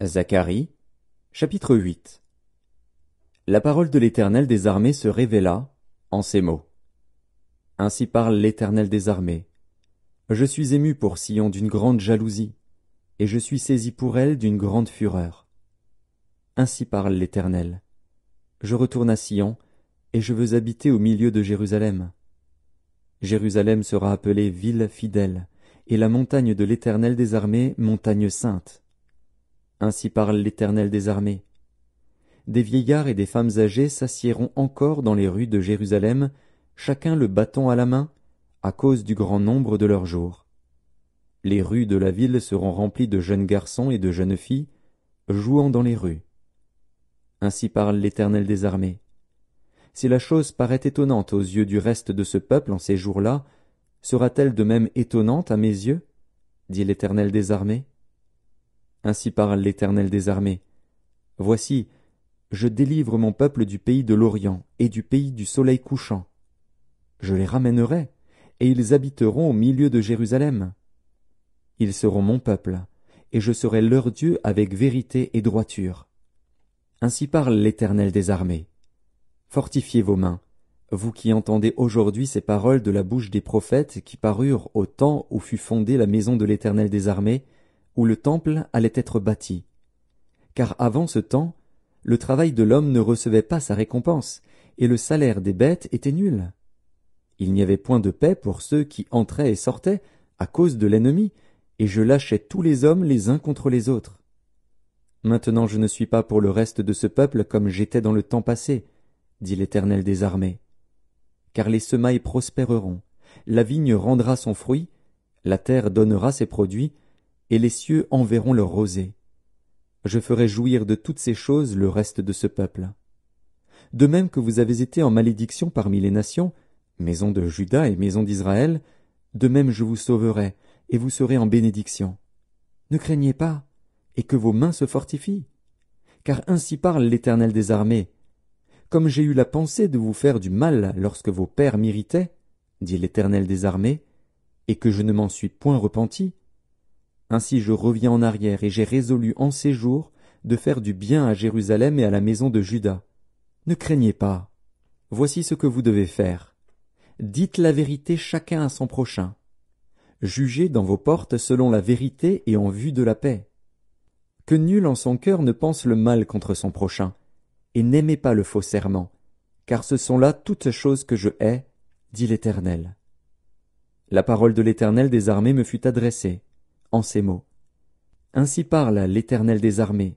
Zacharie, chapitre 8. La parole de l'Éternel des armées se révéla en ces mots. Ainsi parle l'Éternel des armées. Je suis ému pour Sion d'une grande jalousie, et je suis saisi pour elle d'une grande fureur. Ainsi parle l'Éternel. Je retourne à Sion, et je veux habiter au milieu de Jérusalem. Jérusalem sera appelée ville fidèle, et la montagne de l'Éternel des armées, montagne sainte. Ainsi parle l'Éternel des armées. Des vieillards et des femmes âgées s'assiéront encore dans les rues de Jérusalem, chacun le bâton à la main, à cause du grand nombre de leurs jours. Les rues de la ville seront remplies de jeunes garçons et de jeunes filles, jouant dans les rues. Ainsi parle l'Éternel des armées. Si la chose paraît étonnante aux yeux du reste de ce peuple en ces jours-là, sera-t-elle de même étonnante à mes yeux? Dit l'Éternel des armées. Ainsi parle l'Éternel des armées. Voici, je délivre mon peuple du pays de l'Orient et du pays du soleil couchant. Je les ramènerai, et ils habiteront au milieu de Jérusalem. Ils seront mon peuple, et je serai leur Dieu avec vérité et droiture. Ainsi parle l'Éternel des armées. Fortifiez vos mains, vous qui entendez aujourd'hui ces paroles de la bouche des prophètes qui parurent au temps où fut fondée la maison de l'Éternel des armées, où le temple allait être bâti. Car avant ce temps, le travail de l'homme ne recevait pas sa récompense, et le salaire des bêtes était nul. Il n'y avait point de paix pour ceux qui entraient et sortaient, à cause de l'ennemi, et je lâchais tous les hommes les uns contre les autres. Maintenant je ne suis pas pour le reste de ce peuple comme j'étais dans le temps passé, dit l'Éternel des armées. Car les semailles prospéreront, la vigne rendra son fruit, la terre donnera ses produits, et les cieux enverront leur rosée. Je ferai jouir de toutes ces choses le reste de ce peuple. De même que vous avez été en malédiction parmi les nations, maison de Juda et maison d'Israël, de même je vous sauverai, et vous serez en bénédiction. Ne craignez pas, et que vos mains se fortifient. Car ainsi parle l'Éternel des armées. Comme j'ai eu la pensée de vous faire du mal lorsque vos pères m'irritaient, dit l'Éternel des armées, et que je ne m'en suis point repenti, ainsi je reviens en arrière et j'ai résolu en ces jours de faire du bien à Jérusalem et à la maison de Juda. Ne craignez pas. Voici ce que vous devez faire. Dites la vérité chacun à son prochain. Jugez dans vos portes selon la vérité et en vue de la paix. Que nul en son cœur ne pense le mal contre son prochain, et n'aimez pas le faux serment, car ce sont là toutes choses que je hais, dit l'Éternel. La parole de l'Éternel des armées me fut adressée, en ces mots. Ainsi parle l'Éternel des armées.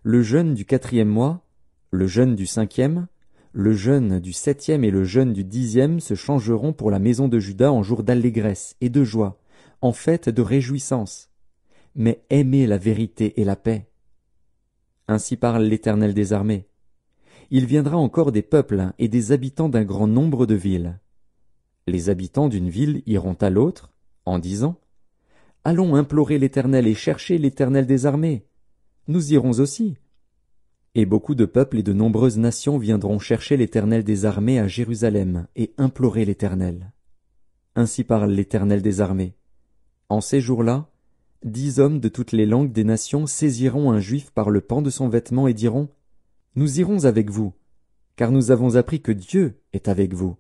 Le jeûne du 4e mois, le jeûne du 5e, le jeûne du 7e et le jeûne du 10e se changeront pour la maison de Juda en jour d'allégresse et de joie, en fête de réjouissance. Mais aimez la vérité et la paix. Ainsi parle l'Éternel des armées. Il viendra encore des peuples et des habitants d'un grand nombre de villes. Les habitants d'une ville iront à l'autre, en disant: Allons implorer l'Éternel et chercher l'Éternel des armées. Nous irons aussi. Et beaucoup de peuples et de nombreuses nations viendront chercher l'Éternel des armées à Jérusalem et implorer l'Éternel. Ainsi parle l'Éternel des armées. En ces jours-là, 10 hommes de toutes les langues des nations saisiront un juif par le pan de son vêtement et diront: Nous irons avec vous, car nous avons appris que Dieu est avec vous.